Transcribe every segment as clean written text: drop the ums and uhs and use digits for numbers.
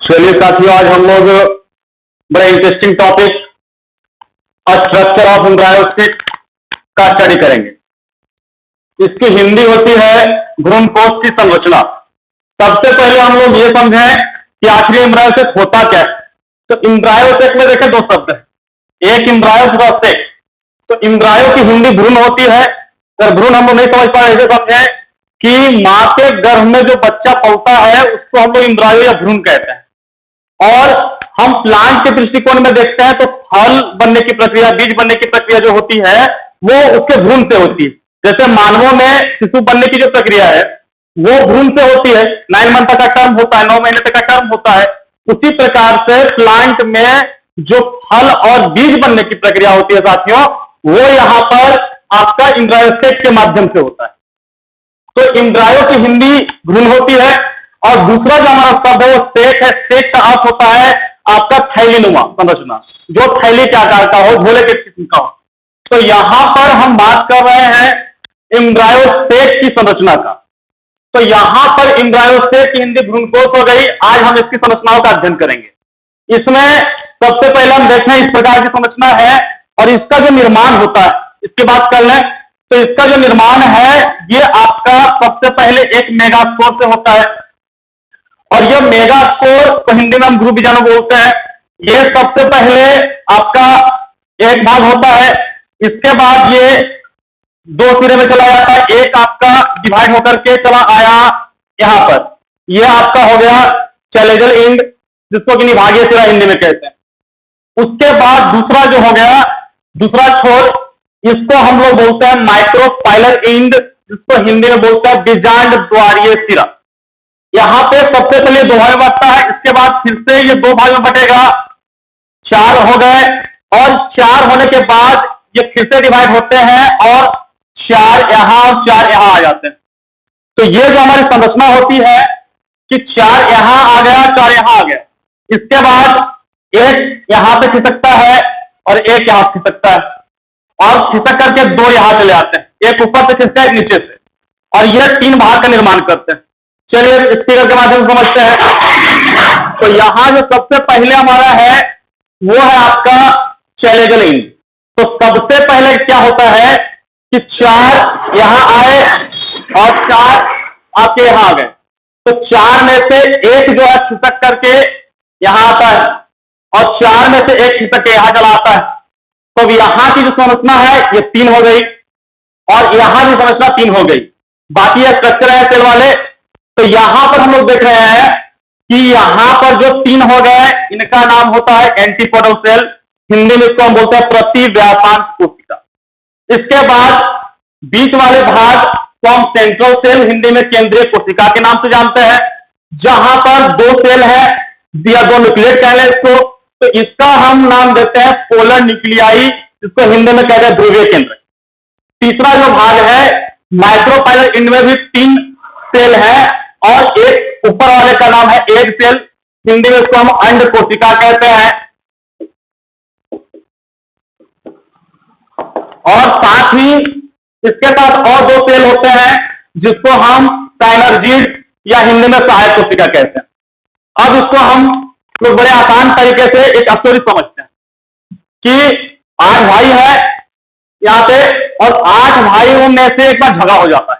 चलिए साथियों, आज हम लोग बड़ा इंटरेस्टिंग टॉपिक स्ट्रक्चर ऑफ एम्ब्रायोस्टिक का स्टडी करेंगे। इसकी हिंदी होती है भ्रूणकोश की संरचना। सबसे पहले हम लोग ये समझें कि आखिर एम्ब्रायोस्टिक होता क्या है। तो एम्ब्रायोस्टिक में देखें दो शब्द है, एक एम्ब्रायो दूसरा स्टेक। तो एम्ब्रायो की हिंदी भ्रूण होती है। अगर भ्रूण हम लोग नहीं समझ पाए ऐसे समझें कि मां के गर्भ में जो बच्चा पलता है उसको हम लोग एम्ब्रायो या भ्रूण कहते हैं। और हम प्लांट के दृष्टिकोण में देखते हैं तो फल बनने की प्रक्रिया, बीज बनने की प्रक्रिया जो होती है वो उसके भ्रूण से होती है। जैसे मानवों में शिशु बनने की जो प्रक्रिया है वो भ्रूण से होती है, 9 मंथ का टर्म होता है, 9 महीने तक का टर्म होता है। उसी प्रकार से प्लांट में जो फल और बीज बनने की प्रक्रिया होती है साथियों, वो यहां पर आपका एम्ब्रायोस्टेक के माध्यम से होता है। तो एम्ब्रायो की हिंदी भ्रूण होती है। और दूसरा जो हमारा शब्द है वो स्टेक है। स्टेक का अर्थ होता है आपका थैलीनुमा संरचना, जो थैली के आकार का हो, झोले के किस्म का हो। तो यहां पर हम बात कर रहे हैं एम्ब्रायोस्टेक की संरचना का। तो यहां पर एम्ब्रायोस्टेक की हिंदी भ्रूणकोश हो गई। आज हम इसकी संरचनाओं का अध्ययन करेंगे। इसमें सबसे पहले हम देखें इस प्रकार की संरचना है और इसका जो निर्माण होता है इसकी बात कर लें। तो इसका जो निर्माण है ये आपका सबसे पहले एक मेगास्पोर से होता है। और ये मेगास्पोर को हिंदी में हम ध्रुव बीजाणु बोलते हैं। ये सबसे पहले आपका एक भाग होता है। इसके बाद ये दो सिरे में चला जाता है। एक आपका डिवाइड होकर के चला आया यहां पर, ये आपका हो गया चैलेजल इंड, जिसको कि निभागीय सिरा हिंदी में कहते हैं। उसके बाद दूसरा जो हो गया, दूसरा छोर, इसको हम लोग बोलते हैं माइक्रोस्पाइलर इंड, जिसको हिंदी में बोलते हैं बीजांड द्वारीय सिरा। यहां पे सबसे पहले दो भाग में बंटता है, इसके बाद फिर से ये दो भाग में बटेगा, 4 हो गए। और 4 होने के बाद ये फिर से डिवाइड होते हैं और 4 यहां और 4 यहां आ जाते हैं। तो ये जो हमारी संरचना होती है कि 4 यहां आ गया, 4 यहां आ गया। इसके बाद एक यहां पे खिसकता है और एक यहां खिसकता है, और खिसक करके 2 यहां चले आते हैं, एक ऊपर से खिसका एक नीचे से, और ये 3 भाग का निर्माण करते हैं। चलिए इस फिगर के माध्यम से समझते हैं। तो यहां जो सबसे पहले हमारा है वो है आपका चैलेजल इंड। तो सबसे पहले क्या होता है कि 4 यहां आए और 4 आपके यहां आ गए। तो 4 में से एक जो है खिसक करके यहां आता है और 4 में से एक खिसक के यहां चला आता है। तो यहां की जो संरचना है ये 3 हो गई और यहां की संरचना 3 हो गई। बाकी ये स्ट्रक्चर है सेल वाले। तो यहां पर हम लोग देख रहे हैं कि यहां पर जो 3 हो गए इनका नाम होता है एंटीपोडल सेल, हिंदी में इसको हम बोलते हैं प्रतिव्यापान कोशिका। इसके बाद बीच वाले भाग को हम सेंट्रल सेल, हिंदी में केंद्रीय कोशिका के नाम से जानते हैं, जहां पर 2 सेल है या 2 न्यूक्लियट कह लें इसको। तो इसका हम नाम देते हैं पोलर न्यूक्लियाई, जिसको हिंदी में कहते हैं ध्रुवीय केंद्र। तीसरा जो भाग है माइक्रोपाइलर इंड में भी 3 सेल है और एक ऊपर वाले का नाम है एग सेल, हिंदी में इसको हम अंड कोशिका कहते हैं। और साथ ही इसके साथ और 2 सेल होते हैं जिसको हम साइनर्जीड या हिंदी में सहायक कोशिका कहते हैं। अब इसको हम लोग बड़े आसान तरीके से एक स्टोरी समझते हैं कि 8 भाई है यहां पे, और 8 भाइयों में से एक बार झगड़ा हो जाता है।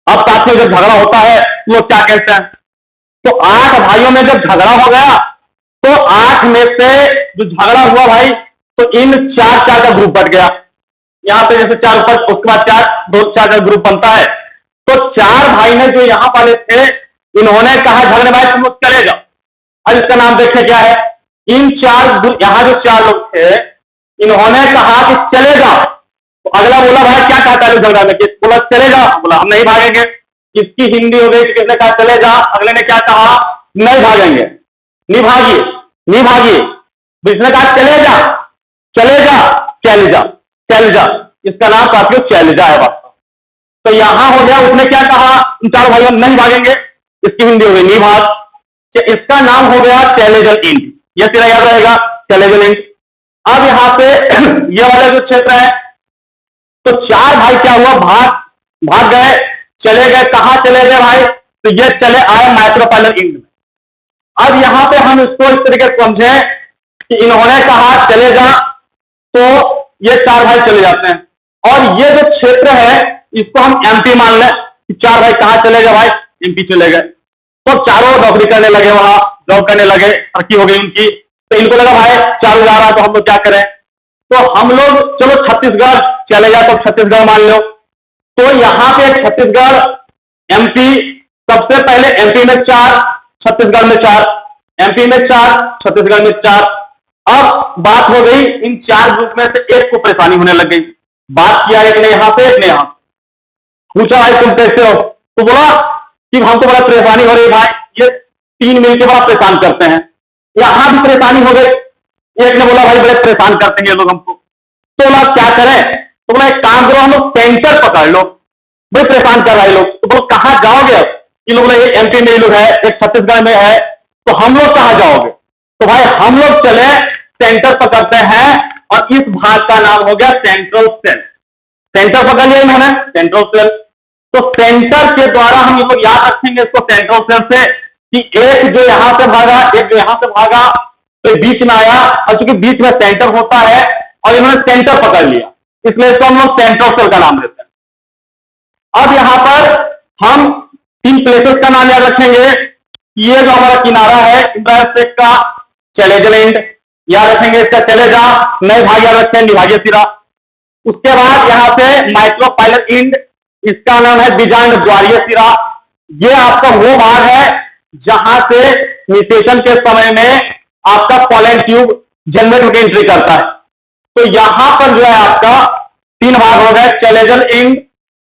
अब साथियों जब झगड़ा होता है तो लोग क्या कहते हैं, तो 8 भाइयों में जब झगड़ा हो गया तो 8 में से जो झगड़ा हुआ भाई, तो इन 4 का ग्रुप बट गया। यहां पे जैसे 4 ऊपर, उसके बाद 4, 2, 4 का ग्रुप बनता है। तो 4 भाई ने जो यहां वाले थे, इन्होंने कहा झगड़े भाई तुम लोग चले जाओ। अब इसका नाम देखें क्या है, इन 4 यहां जो 4 लोग थे इन्होंने कहा कि चले जाओ। तो अगला बोला भाई क्या कहता है झगड़ा में, बोला चले जाओ, बोला हम नहीं भागेंगे। इसकी हिंदी हो गई, किसने कहा चले जा, अगले ने क्या कहा, नहीं भागेंगे, नहीं भागिए, नहीं भागिए। इसने कहा चले जा, चले जा, चले जा, चले जा। इसका नाम साथियों चैलेजा है वास्तव। तो यहां हो गया, उसने क्या कहा, इन 4 भाइयों नहीं भागेंगे, इसकी हिंदी हो गई नहीं भाग। इसका नाम हो गया चैलेजल इंड, यह सिरा याद रहेगा, चैलेजल इंड। अब यहां पे ये वाला जो क्षेत्र है, तो 4 भाई क्या हुआ, भाग गए, चले गए। कहां चले गए भाई, तो ये चले आए माइक्रोपाइलर इंड में। अब यहां पे हम इसको इस तरीके से समझे कि इन्होंने कहा चले जा, तो ये चार भाई चले जाते हैं, और ये जो क्षेत्र है इसको हम एमपी मान लें कि चार भाई कहां चले गए भाई, एमपी चले गए। तो चारों नौकरी करने लगे, वहां जॉब करने लगे, तरक्की हो गई उनकी। तो इनको लगा भाई चारों जा रहा, तो हम लोग क्या करें, तो हम लोग चलो छत्तीसगढ़ चले जाए, तो छत्तीसगढ़ मान लो। तो यहां पे छत्तीसगढ़, एमपी, सबसे पहले एमपी में चार, छत्तीसगढ़ में चार, एमपी में चार, छत्तीसगढ़ में चार। अब बात हो गई इन चार ग्रुप में से एक को परेशानी होने लग गई। बात किया एक ने यहां से, एक ने यहां। पूछा भाई तुम कैसे हो, तो बोला कि हमको बड़ा परेशानी हो रही भाई, ये तीन मिलकर बड़ा परेशान करते हैं। यहां भी परेशानी हो गई, एक ने बोला भाई बड़े परेशान करते हैं ये लोग हमको। तो बोला क्या करें, तो बोला एक काम करो, हम लोग सेंटर पकड़ लो, बड़े परेशान कर रहे लोग। तो बोलो कहां जाओगे अब, ये लोग एक एमपी में ये लोग है, एक छत्तीसगढ़ में है, तो हम लोग कहां जाओगे। तो भाई हम लोग चले सेंटर पकड़ते हैं, और इस भाग का नाम हो गया सेंट्रल सेल। सेंटर पकड़ लिया इन्होंने, सेंट्रल सेल। तो सेंटर के द्वारा हम ये लोग याद रखेंगे इसको सेंट्रल सेल से, कि एक जो यहां से भागा, एक जो यहां से भागा, तो बीच में आया, और चूंकि बीच में सेंटर होता है और इन्होंने सेंटर पकड़ लिया, इसलिए इसको हम लोग सेंट्रल सेल का नाम देते हैं। अब यहां पर हम तीन प्लेसेस का नाम याद रखेंगे। ये जो हमारा किनारा है इंद्रायण का, चैलेंजर एंड याद रखेंगे, इसका चले जा, नए भाग याद रखें, निभागीय सिरा। उसके बाद यहां से माइक्रोपाइलर इंड, इसका नाम है बीजांड द्वारीय सिरा। ये आपका वो भाग है जहां से निषेचन के समय में आपका पॉलन ट्यूब जनरेटर की एंट्री करता है। तो यहां पर जो है आपका तीन भाग हो गए, चैलेंजर इंड,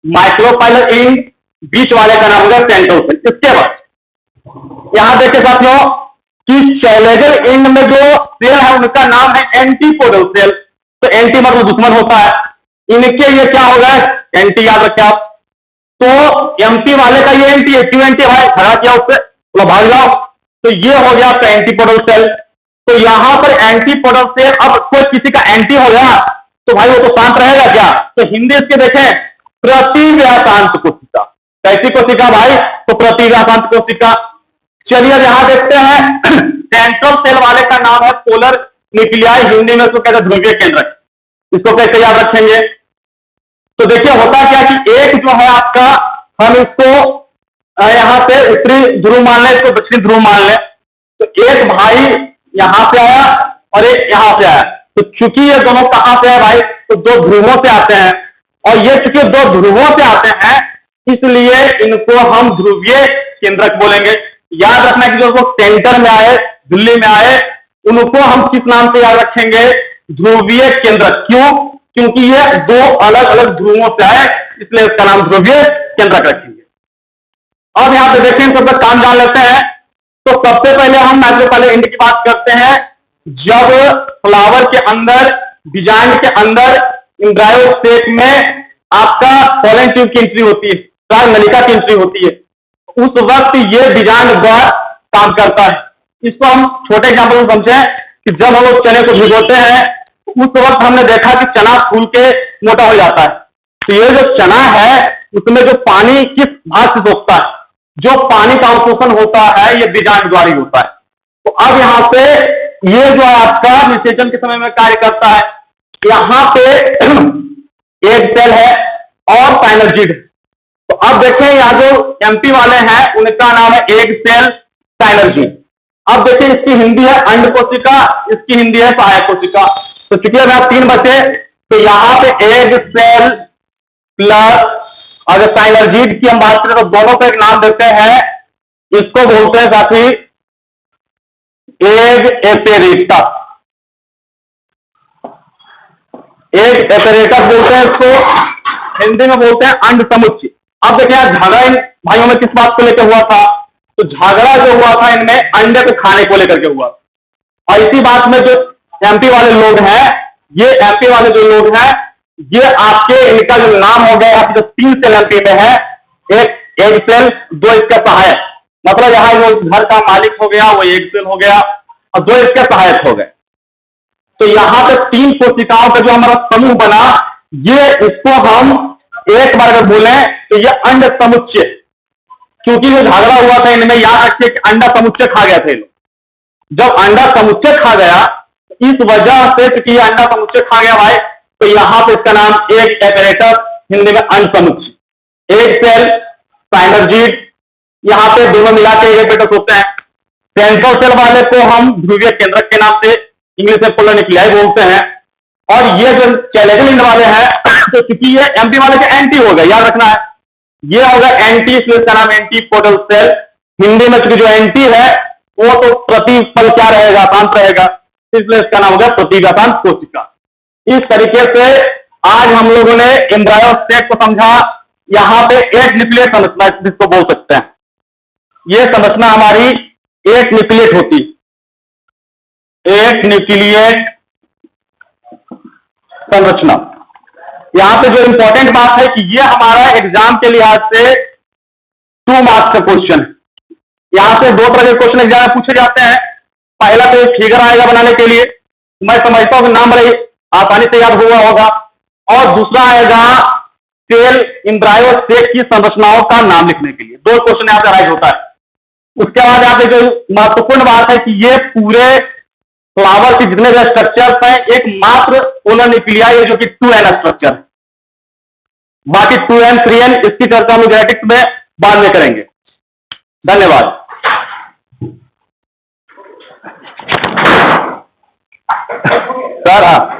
माइक्रोपाइलर इंड, बीच वाले का नाम होगा सेंट्रल सेल। इसके बाद यहां देखिए साथियों कि चैलेंजर इंड में जो सेल है उनका नाम है एंटीपोडल सेल। तो एंटी मतलब दुश्मन होता है, इनके ये क्या हो गए, एंटी याद रखें आप। तो एमपी वाले का ये एंटी, एक्टिव एंटी भाई खड़ा किया उससे, बोला भाग जाओ, तो ये हो गया आपका एंटीपोडल सेल। तो यहां पर एंटीपोडल सेल, अब कोई किसी का एंटी हो गया तो भाई वो तो शांत रहेगा क्या, तो हिंदी इसके देखें प्रतिव्यासांत कोशिका। कैसी कोशिका भाई, तो प्रतिव्यासांत कोशिका। चलिए यहां देखते हैं सेंट्रल सेल वाले का नाम है पोलर न्यूक्लियाई, हिंदी में इसको कहते हैं ध्रुवीय केंद्रक। इसको कैसे याद रखेंगे, तो देखिए होता क्या कि एक जो है आपका, हम इसको यहां से उत्तरी ध्रुव मान लें, इसको दक्षिणी ध्रुव मान लें। तो एक भाई यहां से आया और एक यहां से आया, तो चूंकि ये दोनों कहां से है भाई, तो दो ध्रुवों से आते हैं, और ये चूंकि दो ध्रुवों से आते हैं इसलिए इनको हम ध्रुवीय केंद्रक बोलेंगे। याद रखना कि जो सेंटर में आए, दिल्ली में आए, उनको हम किस नाम से याद रखेंगे, ध्रुवीय केंद्रक। क्यों, क्योंकि ये दो अलग अलग ध्रुवों से आए, इसलिए इसका नाम ध्रुवीय केंद्रक रखेंगे। अब यहां पे देखें, सबका काम जान लेते हैं। तो सबसे पहले हम माइक्रोपाइलर इंड की बात करते हैं। जब फ्लावर के अंदर, बीजांड के अंदर एम्ब्रायो में आपका पॉलन ट्यूब की एंट्री होती है, नलिका की एंट्री होती है, उस वक्त ये बीजांड द्वार काम करता है। इसको हम छोटे एग्जाम्पल में समझें कि जब हम लोग चने को भिगोते हैं उस वक्त हमने देखा कि चना फूल के मोटा हो जाता है। तो ये जो चना है उसमें जो पानी किस भाग से सोखता है, जो पानी का अवशोषण होता है ये बीजांड द्वारा ही होता है। तो अब यहां पे ये जो है आपका निषेचन के समय में कार्य करता है। यहां पे एक सेल है और साइनर्जिड। तो अब देखें यहां जो एमपी वाले हैं उनका नाम है एग सेल साइनर्जिड। अब देखिए इसकी हिंदी है अंड कोशिका, इसकी हिंदी है सहायक कोशिका। तो चूंकि अगर तीन बचे तो यहां पे एग सेल प्लस, अगर साइनर्जिड की हम बात करें तो दोनों को एक नाम देते हैं, इसको बोलते हैं साथी एग एपेरेटस। एग एपेरेटस बोलते हैं इसको, हिंदी में बोलते हैं अंड समुच्चय। अब देखिए झगड़ा इन भाइयों में किस बात को लेकर हुआ था, तो झगड़ा जो हुआ था इनमें अंडे को खाने को लेकर के हुआ। और इसी बात में जो एमपी वाले लोग हैं, ये एमपी वाले जो लोग हैं, ये आपके इनका जो नाम हो गया, आपके जो तीन सेल एमपी में है, एक एग सेल, दो इसका सहायक, मतलब यहां जो घर का मालिक हो गया वो एग सेल हो गया, और दो इसके सहायक हो गए। तो यहां पे तीन कोशिकाओं का जो हमारा समूह बना, ये इसको हम एक बार अगर बोले तो ये अंड समुच्चय, क्योंकि जो झगड़ा हुआ था इनमें, याद रखिए कि अंडा समुच्चय खा गया थे। जब अंडा समुच्चय खा गया, इस वजह से क्योंकि ये अंडा समुच्चय खा गया भाई, तो यहां पे इसका नाम एक एपरेटस, हिंदी में अंड समुच्चय, एक सेल साइनर्जीड, यहां पे दोनों मिला के एपरेटस होते हैं। सेंट्रल सेल वाले को हम ध्रुवीय केंद्रक के नाम से इंग्लिश में पोलर न्यूक्लियाई बोलते हैं। और ये जो कैलेगल इंड वाले हैं, तो क्योंकि ये एमपी वाले के एंटी हो गए, याद रखना है, ये होगा एंटी, इसलिए इसका नाम एंटीपोडल सेल। हिंदी में जो एंटी है वो तो प्रतिपल क्या रहेगा, शांत रहेगा, इसलिए इसका नाम होगा प्रतिव्यासांत कोशिका। इस तरीके से आज हम लोगों ने एम्ब्रायो स्टेट को समझा। यहां पे एक न्यूक्लियट संरचना जिसको बोल सकते हैं, यह संरचना हमारी एक न्यूक्लियट होती, एक न्यूक्लियट संरचना। यहां पे जो इंपॉर्टेंट बात है कि यह हमारा एग्जाम के लिहाज से 2 मार्क्स का क्वेश्चन है। यहां से 2 तरह के क्वेश्चन एग्जाम में पूछे जाते हैं। पहला तो एक फिगर आएगा बनाने के लिए, मैं समझता हूं कि नाम बड़े आसानी से याद हुआ होगा, और दूसरा आएगा सेल एम्ब्रायो स्टेट की संरचनाओं का नाम लिखने के लिए। 2 क्वेश्चन यहां से राइट होता है। उसके बाद यहाँ पे जो महत्वपूर्ण बात है कि ये पूरे फ्लावर के जितने भी स्ट्रक्चर्स हैं, एक मात्र पोलर न्यूक्लियाई है जो कि 2n स्ट्रक्चर है। बाकी 2n 3n इसकी चर्चा हम जेनेटिक्स में बाद में करेंगे। धन्यवाद। सर हाँ,